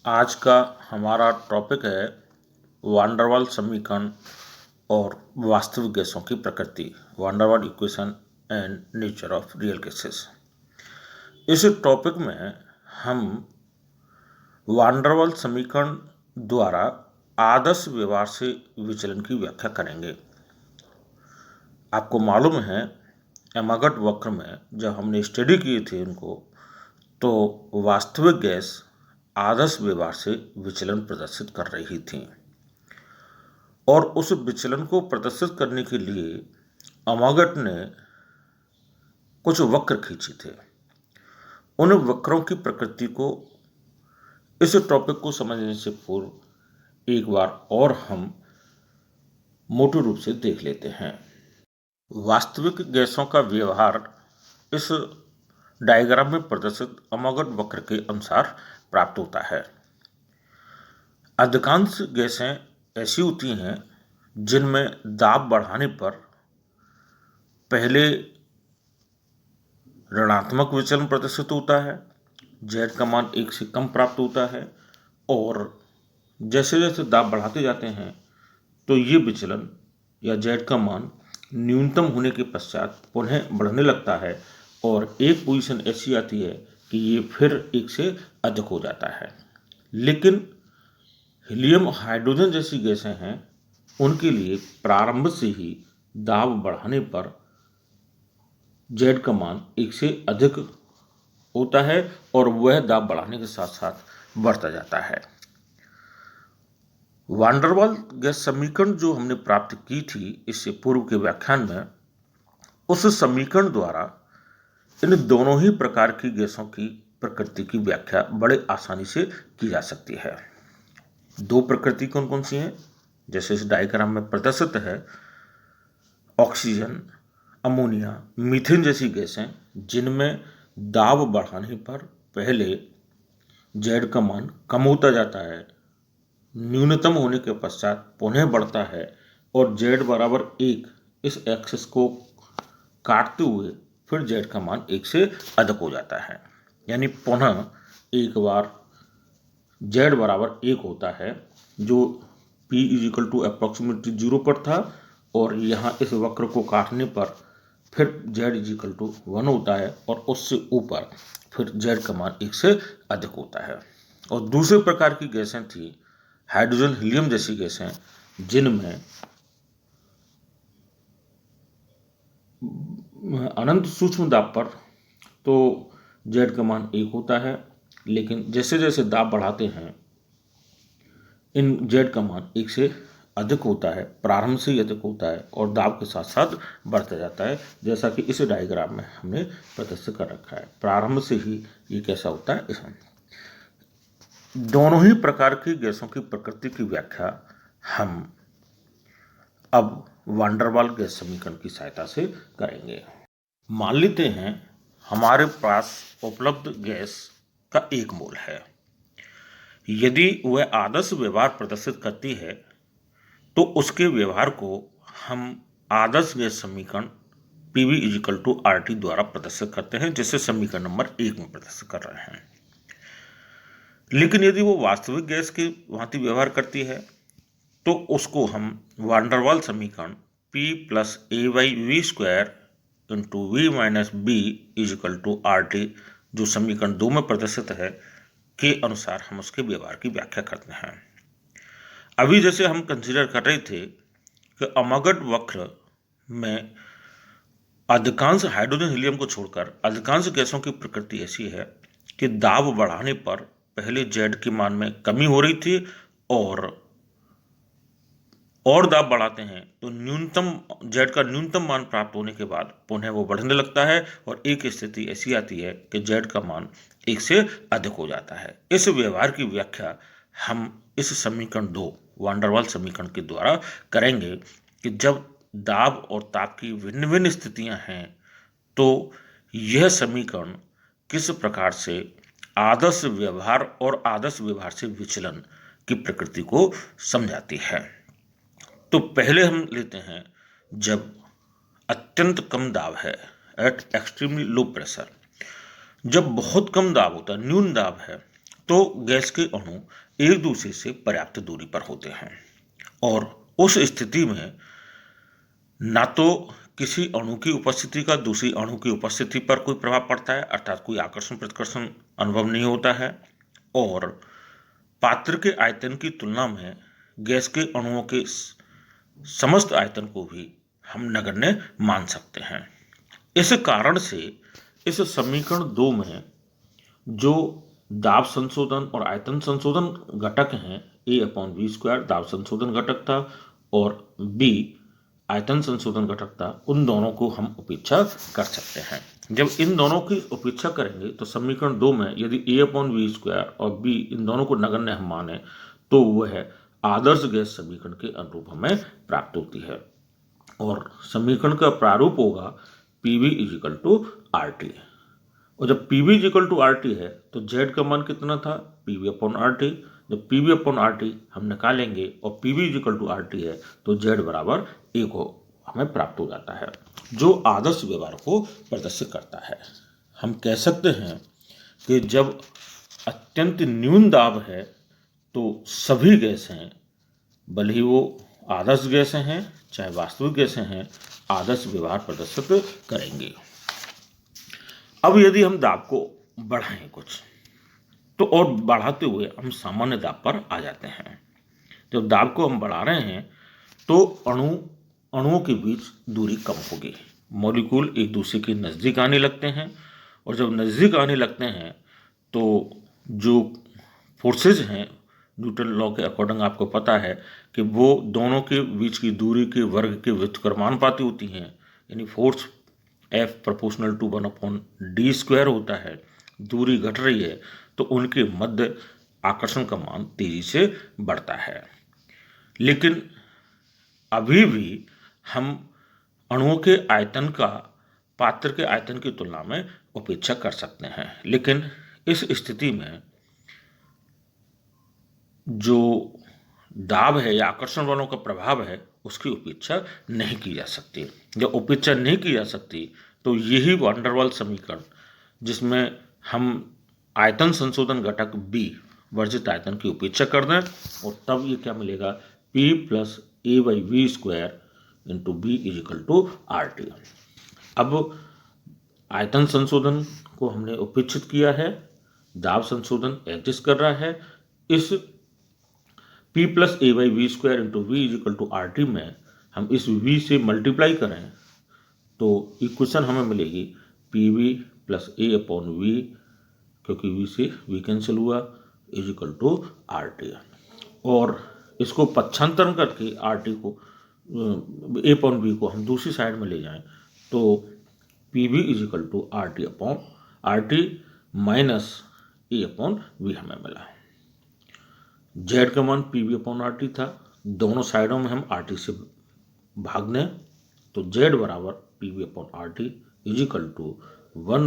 आज का हमारा टॉपिक है वान डेर वाल समीकरण और वास्तविक गैसों की प्रकृति, van der Waals equation and nature of real gases. इस टॉपिक में हम वान डेर वाल समीकरण द्वारा आदर्श व्यवहार से विचलन की व्याख्या करेंगे। आपको मालूम है एमागट वक्र में जब हमने स्टडी किए थे उनको, तो वास्तविक गैस आदर्श व्यवहार से विचलन प्रदर्शित कर रही थी और उस विचलन को प्रदर्शित करने के लिए अमागट ने कुछ वक्र खींचे थे। उन वक्रों की प्रकृति को इस टॉपिक को समझने से पूर्व एक बार और हम मोटे रूप से देख लेते हैं। वास्तविक गैसों का व्यवहार इस डायग्राम में प्रदर्शित अमागट वक्र के अनुसार प्राप्त होता है। अधिकांश गैसें ऐसी होती हैं जिनमें दाब बढ़ाने पर पहले ऋणात्मक विचलन प्रदर्शित होता है, जेड का मान 1 से कम प्राप्त होता है, और जैसे जैसे दाब बढ़ाते जाते हैं तो ये विचलन या जेड का मान न्यूनतम होने के पश्चात पुनः बढ़ने लगता है और एक पोजीशन ऐसी आती है कि ये फिर 1 से अधिक हो जाता है। लेकिन हीलियम, हाइड्रोजन जैसी गैसें हैं, उनके लिए प्रारंभ से ही दाब बढ़ाने पर जेड का मान 1 से अधिक होता है और वह दाब बढ़ाने के साथ साथ बढ़ता जाता है। वान डेर वाल गैस समीकरण जो हमने प्राप्त की थी इससे पूर्व के व्याख्यान में, उस समीकरण द्वारा इन दोनों ही प्रकार की गैसों की प्रकृति की व्याख्या बड़े आसानी से की जा सकती है। दो प्रकृति कौन कौन सी हैं? जैसे इस डायग्राम में प्रदर्शित है, ऑक्सीजन, अमोनिया, मीथेन जैसी गैसें जिनमें दाब बढ़ाने पर पहले जेड का मान कम होता जाता है, न्यूनतम होने के पश्चात पुनः बढ़ता है और जेड बराबर 1 इस एक्सिस को काटते हुए फिर जेड का मान 1 से अधिक हो जाता है। यानी पुनः एक बार जेड बराबर 1 होता है जो P इज टू अप्रॉक्सीमेटली 0 पर था, और यहाँ इस वक्र को काटने पर फिर Z इज टू 1 होता है और उससे ऊपर फिर Z का मान 1 से अधिक होता है। और दूसरे प्रकार की गैसें थी हाइड्रोजन, हीलियम जैसी गैसें जिनमें अनंत सूक्ष्म दाब पर तो Z का मान 1 होता है, लेकिन जैसे जैसे दाब बढ़ाते हैं इन Z का मान 1 से अधिक होता है, प्रारंभ से ही अधिक होता है और दाब के साथ साथ बढ़ता जाता है, जैसा कि इस डायग्राम में हमने प्रदर्शित कर रखा है। प्रारंभ से ही ये कैसा होता है, इसमें दोनों ही प्रकार की गैसों की प्रकृति की व्याख्या हम अब वान डेर वाल गैस समीकरण की सहायता से करेंगे। मान लेते हैं हमारे पास उपलब्ध गैस का एक मोल है। यदि वह आदर्श व्यवहार प्रदर्शित करती है तो उसके व्यवहार को हम आदर्श गैस समीकरण PV इजिकल टू RT द्वारा प्रदर्शित करते हैं, जिसे समीकरण नंबर 1 में प्रदर्शित कर रहे हैं। लेकिन यदि वो वास्तविक गैस की भांति व्यवहार करती है तो उसको हम वान डेर वाल समीकरण P plus AY square into V minus B equal to RT जो समीकरण 2 में प्रदर्शित है के अनुसार हम उसके व्यवहार की व्याख्या करते हैं। अभी जैसे हम कंसीडर कर रहे थे कि अमागट वक्र में अधिकांश हाइड्रोजन, हीलियम को छोड़कर अधिकांश गैसों की प्रकृति ऐसी है कि दाब बढ़ाने पर पहले जेड के मान में कमी हो रही थी और दाब बढ़ाते हैं तो न्यूनतम जेड का न्यूनतम मान प्राप्त होने के बाद पुनः वो बढ़ने लगता है और एक स्थिति ऐसी आती है कि जेड का मान 1 से अधिक हो जाता है। इस व्यवहार की व्याख्या हम इस समीकरण 2 वान डेर वाल समीकरण के द्वारा करेंगे कि जब दाब और ताप की भिन्न भिन्न स्थितियां हैं तो यह समीकरण किस प्रकार से आदर्श व्यवहार और आदर्श व्यवहार से विचलन की प्रकृति को समझाती है। तो पहले हम लेते हैं जब अत्यंत कम दाब है, एट एक्सट्रीमली लो प्रेशर। जब बहुत कम दाब होता है, न्यून दाब है, तो गैस के अणु एक दूसरे से पर्याप्त दूरी पर होते हैं और उस स्थिति में ना तो किसी अणु की उपस्थिति का दूसरी अणु की उपस्थिति पर कोई प्रभाव पड़ता है, अर्थात कोई आकर्षण प्रतिकर्षण अनुभव नहीं होता है, और पात्र के आयतन की तुलना में गैस के अणुओं के समस्त आयतन को भी हम नगण्य मान सकते हैं। इस कारण से इस समीकरण 2 में जो दाब संशोधन और आयतन संशोधन घटक हैं, A/v² दाब संशोधन घटक था और B आयतन संशोधन घटक था, उन दोनों को हम उपेक्षा कर सकते हैं। जब इन दोनों की उपेक्षा करेंगे तो समीकरण 2 में यदि A/v² और B इन दोनों को नगण्य हम माने तो वह आदर्श गैस समीकरण के अनुरूप हमें प्राप्त होती है और समीकरण का प्रारूप होगा PV = RT। और जब PV = RT है तो Z का मान कितना था, PV/RT। जब PV/RT हम निकालेंगे और PV = RT है तो Z बराबर 1 को हमें प्राप्त हो जाता है, जो आदर्श व्यवहार को प्रदर्शित करता है। हम कह सकते हैं कि जब अत्यंत न्यून दाब है तो सभी गैसें, भले ही वो आदर्श गैसें हैं चाहे वास्तविक गैसें हैं, आदर्श व्यवहार प्रदर्शित करेंगे। अब यदि हम दाब को बढ़ाएं कुछ तो और बढ़ाते हुए हम सामान्य दाब पर आ जाते हैं। जब दाब को हम बढ़ा रहे हैं तो अणुओं के बीच दूरी कम होगी, मॉलिक्यूल एक दूसरे के नज़दीक आने लगते हैं और जब नज़दीक आने लगते हैं तो जो फोर्सेज हैं, न्यूटन लॉ के अकॉर्डिंग आपको पता है कि वो दोनों के बीच की दूरी के वर्ग के व्युत्क्रमानुपाती होती हैं, यानी फोर्स F = 1/d² होता है। दूरी घट रही है तो उनके मध्य आकर्षण का मान तेजी से बढ़ता है। लेकिन अभी भी हम अणुओं के आयतन का पात्र के आयतन की तुलना में उपेक्षा कर सकते हैं, लेकिन इस स्थिति में जो दाब है या आकर्षण बलों का प्रभाव है उसकी उपेक्षा नहीं की जा सकती। जब उपेक्षा नहीं की जा सकती तो यही वैन डर वाल्स समीकरण, जिसमें हम आयतन संशोधन घटक B वर्जित आयतन की उपेक्षा कर दें, और तब ये क्या मिलेगा, P + A/v² × B = RT। अब आयतन संशोधन को हमने उपेक्षित किया है, दाब संशोधन एग्जिस्ट कर रहा है। इस P + A/v² × V = RT में हम इस V से मल्टीप्लाई करें तो इक्वेशन हमें मिलेगी PV + A/v, क्योंकि V से V कैंसिल हुआ, = RT। और इसको पक्षांतरण करके RT को A/v को हम दूसरी साइड में ले जाएं तो PV = RT/RT - A/v हमें मिला। Z का मान PV/RT था, दोनों साइडों में हम RT से भाग दें तो Z बराबर PV/RT = 1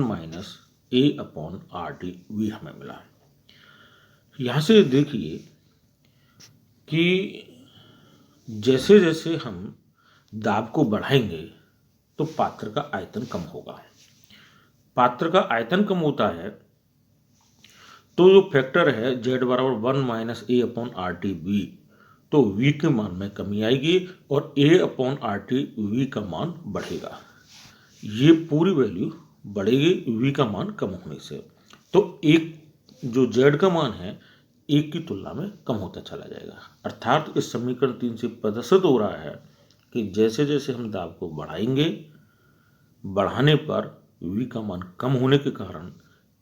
- A/RT/v हमें मिला। यहाँ से देखिए कि जैसे जैसे हम दाब को बढ़ाएंगे तो पात्र का आयतन कम होगा। पात्र का आयतन कम होता है तो जो फैक्टर है Z बराबर 1 - A/RT/v, तो V के मान में कमी आएगी और A/RT/v का मान बढ़ेगा। ये पूरी वैल्यू बढ़ेगी V का मान कम होने से, तो एक जो Z का मान है एक की तुलना में कम होता चला जाएगा। अर्थात इस समीकरण 3 से प्रदर्शित हो रहा है कि जैसे जैसे हम दाब को बढ़ाएंगे, बढ़ाने पर V का मान कम होने के कारण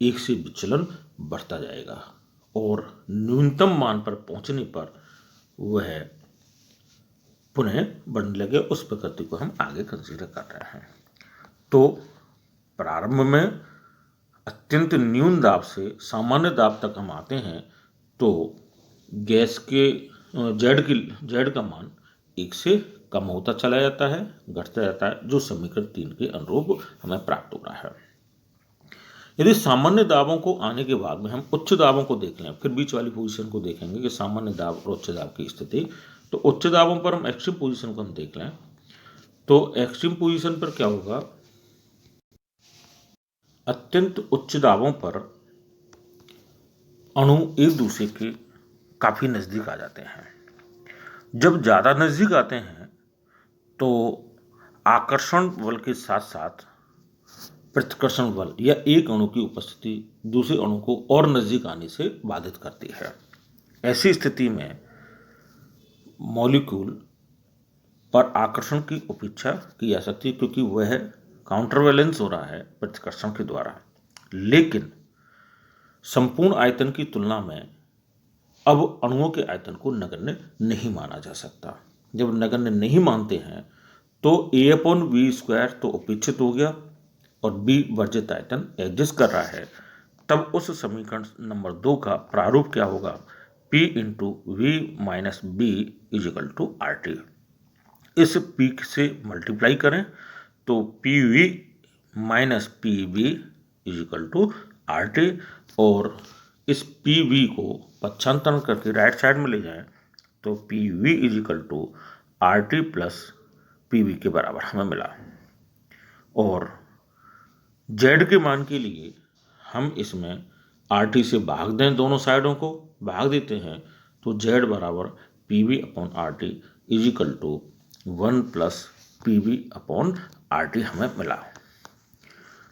एक से विचलन बढ़ता जाएगा और न्यूनतम मान पर पहुंचने पर वह पुनः बढ़ने लगे। उस प्रकृति को हम आगे कंसीडर कर रहे हैं। तो प्रारंभ में अत्यंत न्यून दाब से सामान्य दाब तक हम आते हैं तो गैस के Z का मान 1 से कम होता चला जाता है, घटता जाता है, जो समीकरण 3 के अनुरूप हमें प्राप्त हो रहा है। यदि सामान्य दाबों को आने के बाद में हम उच्च दाबों को देख लें, फिर बीच वाली पोजीशन को देखेंगे कि सामान्य दाब और उच्च दाब की स्थिति, तो उच्च दाबों पर हम एक्सट्रीम पोजीशन को हम देख लें तो एक्सट्रीम पोजीशन पर क्या होगा, अत्यंत उच्च दाबों पर अणु एक दूसरे के काफ़ी नज़दीक आ जाते हैं। जब ज़्यादा नज़दीक आते हैं तो आकर्षण बल के साथ साथ प्रतिकर्षण बल या एक अणु की उपस्थिति दूसरे अणु को और नज़दीक आने से बाधित करती है। ऐसी स्थिति में मॉलिक्यूल पर आकर्षण की उपेक्षा की जा सकती है, क्योंकि वह काउंटरवैलेंस हो रहा है प्रतिकर्षण के द्वारा। लेकिन संपूर्ण आयतन की तुलना में अब अणुओं के आयतन को नगण्य नहीं माना जा सकता। जब नगण्य नहीं मानते हैं तो A/V² तो उपेक्षित हो गया और B वर्जित आयतन एग्जिस्ट कर रहा है। तब उस समीकरण नंबर 2 का प्रारूप क्या होगा? P × V - B = RT। इस P से मल्टीप्लाई करें तो PV - PB = RT, और इस PV को पक्षांतरण करके राइट साइड में ले जाएं तो PV = RT + PV के बराबर हमें मिला। और Z के मान के लिए हम इसमें RT से भाग दें, दोनों साइडों को भाग देते हैं तो Z = PV/RT = 1 + PV/RT हमें मिला।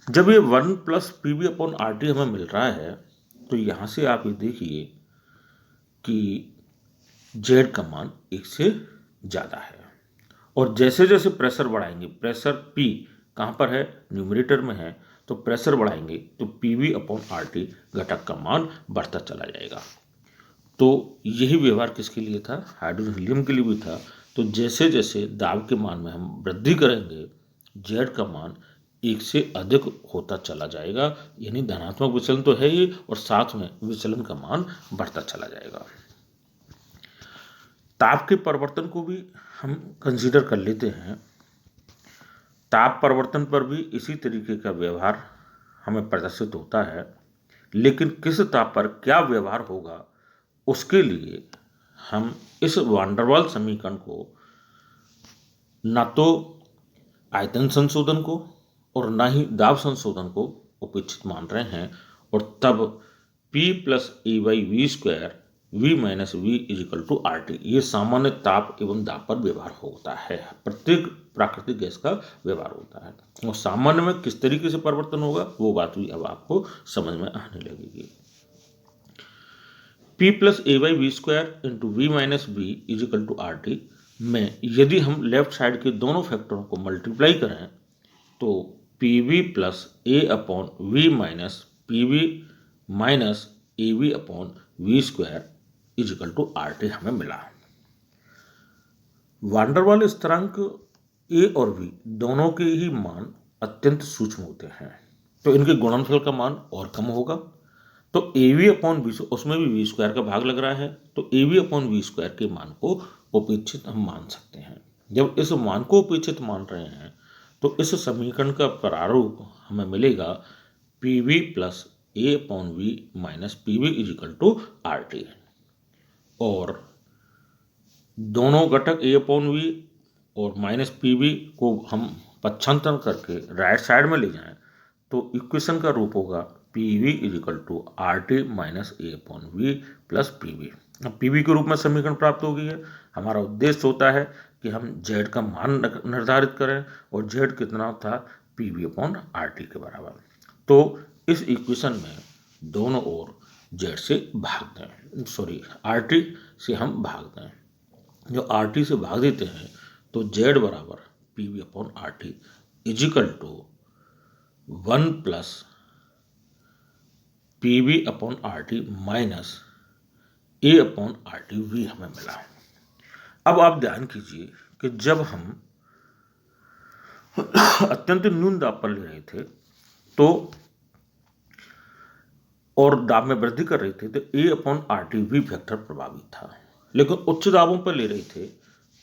जब ये 1 + PV/RT हमें मिल रहा है तो यहाँ से आप ये देखिए कि Z का मान 1 से ज़्यादा है, और जैसे जैसे प्रेशर बढ़ाएंगे, प्रेशर P कहाँ पर है? न्यूमरेटर में है, तो प्रेशर बढ़ाएंगे तो PV/RT घटक का मान बढ़ता चला जाएगा। तो यही व्यवहार किसके लिए था? हाइड्रोजन हीलियम के लिए भी था। तो जैसे जैसे दाब के मान में हम वृद्धि करेंगे Z का मान 1 से अधिक होता चला जाएगा, यानी धनात्मक विचलन तो है ही, और साथ में विचलन का मान बढ़ता चला जाएगा। ताप के परिवर्तन को भी हम कंसीडर कर लेते हैं। ताप परिवर्तन पर भी इसी तरीके का व्यवहार हमें प्रदर्शित होता है, लेकिन किस ताप पर क्या व्यवहार होगा उसके लिए हम इस वान डेर वाल्स समीकरण को ना तो आयतन संशोधन को और ना ही दाब संशोधन को उपेक्षित मान रहे हैं, और तब P + A/V² V - V = RT ये सामान्य ताप एवं दाब पर व्यवहार होता है। प्रत्येक प्राकृतिक गैस का व्यवहार होता है, और सामान्य में किस तरीके से परिवर्तन होगा वो बात भी अब आपको समझ में आने लगेगी। P + A/V² V - V = RT में यदि हम लेफ्ट साइड के दोनों फैक्टरों को मल्टीप्लाई करें तो PV + A/V - PV - AV/V² = RT हमें मिला। वान डेर वाल्स स्थिरांक A और V दोनों के ही मान अत्यंत सूक्ष्म होते हैं, तो इनके गुणनफल का मान और कम होगा। तो AV/V, उसमें भी V² का भाग लग रहा है, तो AV/V² के मान को उपेक्षित हम मान सकते हैं। जब इस मान को उपेक्षित मान रहे हैं तो इस समीकरण का प्रारूप हमें मिलेगा PV + A/V - PV = RT, और दोनों घटक A/V और -PV को हम पक्षांतरण करके राइट साइड में ले जाएं तो इक्वेशन का रूप होगा PV = RT - A/V + PV। अब PV के रूप में समीकरण प्राप्त हो गई है। हमारा उद्देश्य होता है कि हम Z का मान निर्धारित करें, और Z कितना था? PV/RT के बराबर। तो इस इक्वेशन में दोनों ओर Z से भाग दें, RT से हम भाग दें। जो RT से भाग देते हैं तो Z = PV/RT = 1 + PV/RT - A/RT/V हमें मिला। अब आप ध्यान कीजिए कि जब हम अत्यंत न्यून दाब पर ले रहे थे तो और दाब में वृद्धि कर रहे थे तो A/RT/V फैक्टर प्रभावी था, लेकिन उच्च दाबों पर ले रहे थे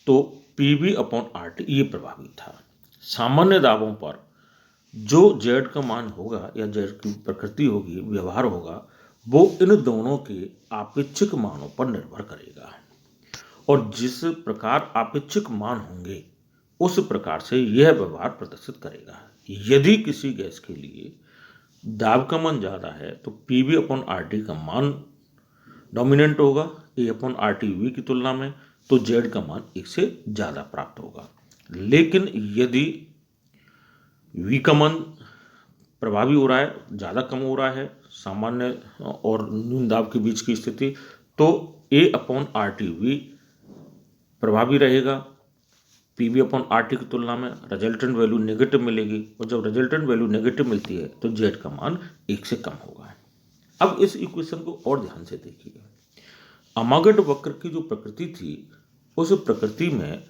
तो PV/RT ये प्रभावी था। सामान्य दाबों पर जो Z का मान होगा या Z की प्रकृति होगी, व्यवहार होगा, वो इन दोनों के आपेक्षिक मानों पर निर्भर करेगा, और जिस प्रकार आपेक्षिक मान होंगे उस प्रकार से यह व्यवहार प्रदर्शित करेगा। यदि किसी गैस के लिए दाब का मान ज़्यादा है तो PV/RT का मान डोमिनेंट होगा ए अपॉन आर टी वी की तुलना में, तो जेड का मान 1 से ज़्यादा प्राप्त होगा। लेकिन यदि वी का मान प्रभावी हो रहा है, ज़्यादा कम हो रहा है, सामान्य और न्यून दाब के बीच की स्थिति, तो ए अपॉन आर टी वी प्रभावी रहेगा P V upon R T की तुलना में, रिजल्टेंट वैल्यू नेगेटिव मिलेगी, और जब रिजल्टेंट वैल्यू नेगेटिव मिलती है तो जेड का मान 1 से कम होगा। अब इस इक्वेशन को और ध्यान से देखिए। अमागत वक्र की जो प्रकृति थी, उस प्रकृति में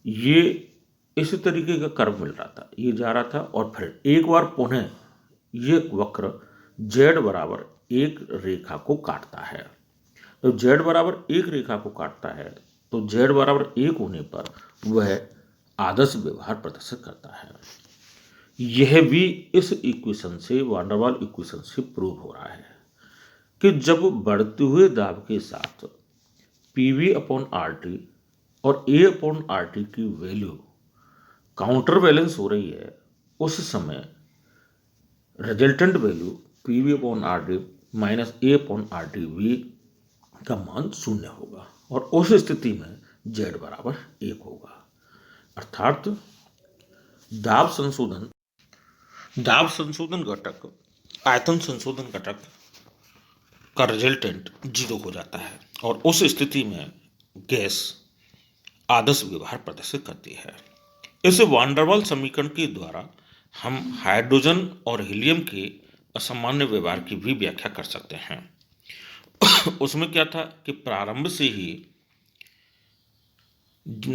ये इस तरीके का कर्व मिल रहा था, ये जा रहा था और फिर एक बार पुनः ये वक्र z बराबर एक रेखा को काटता है। तो z बराबर एक रेखा को काटता है, तो z बराबर एक होने पर वह आदर्श व्यवहार प्रदर्शित करता है। यह भी इस इक्वेशन से, वान डेर वाल इक्वेशन से प्रूव हो रहा है कि जब बढ़ते हुए दाब के साथ P V upon R T और ए अपॉन आर टी की वैल्यू काउंटर बैलेंस हो रही है, उस समय resultant value P V upon R T minus a upon R T V का मान 0 होगा, और उस स्थिति में जेड बराबर 1 होगा। अर्थात दाब संशोधन घटक आयतन संशोधन घटक का रिजल्टेंट 0 हो जाता है, और उस स्थिति में गैस आदर्श व्यवहार प्रदर्शित करती है। इस वान डेर वाल समीकरण के द्वारा हम हाइड्रोजन और हीलियम के असामान्य व्यवहार की भी व्याख्या कर सकते हैं। उसमें क्या था कि प्रारंभ से ही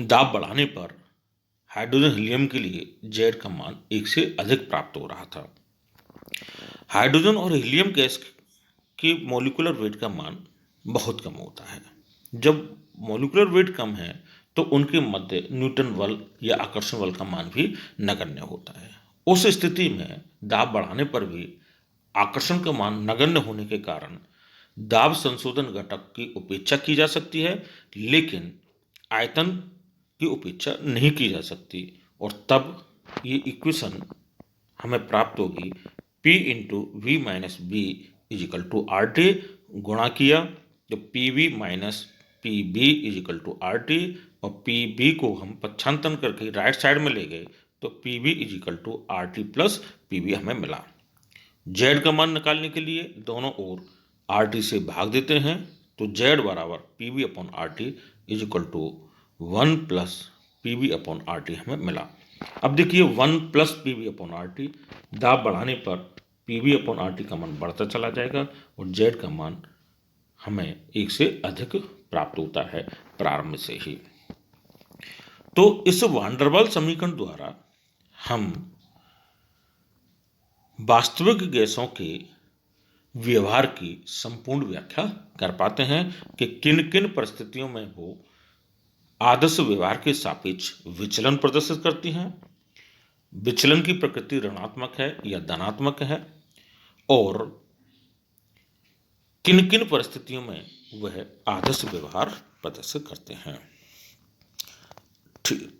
दाब बढ़ाने पर हाइड्रोजन हीलियम के लिए जेड का मान 1 से अधिक प्राप्त हो रहा था। हाइड्रोजन और हीलियम गैस के मॉलिक्यूलर वेट का मान बहुत कम होता है। जब मॉलिक्यूलर वेट कम है तो उनके मध्य न्यूटन बल या आकर्षण बल का मान भी नगण्य होता है। उस स्थिति में दाब बढ़ाने पर भी आकर्षण का मान नगण्य होने के कारण दाब संशोधन घटक की उपेक्षा की जा सकती है, लेकिन आयतन की उपेक्षा नहीं की जा सकती, और तब ये इक्वेशन हमें प्राप्त होगी P into V minus B equal to R T, गुणा किया तो P V minus P B equal to R T, और पी बी को हम पक्षांतरण करके राइट साइड में ले गए तो P B equal to R T plus P B हमें मिला। जेड का मान निकालने के लिए दोनों ओर आर टी से भाग देते हैं, तो जेड बराबर P B upon R T equal to 1 plus P B upon R T हमें मिला। अब देखिए 1 plus P B upon R T, दाब बढ़ाने पर P B upon R T का मान बढ़ता चला जाएगा और जेड का मान हमें 1 से अधिक प्राप्त होता है प्रारंभ से ही। तो इस वान डेर वाल समीकरण द्वारा हम वास्तविक गैसों के व्यवहार की संपूर्ण व्याख्या कर पाते हैं कि किन किन परिस्थितियों में वो आदर्श व्यवहार के सापेक्ष विचलन प्रदर्शित करती हैं, विचलन की प्रकृति ऋणात्मक है या धनात्मक है, और किन किन परिस्थितियों में वह आदर्श व्यवहार प्रदर्शित करते हैं। ठीक।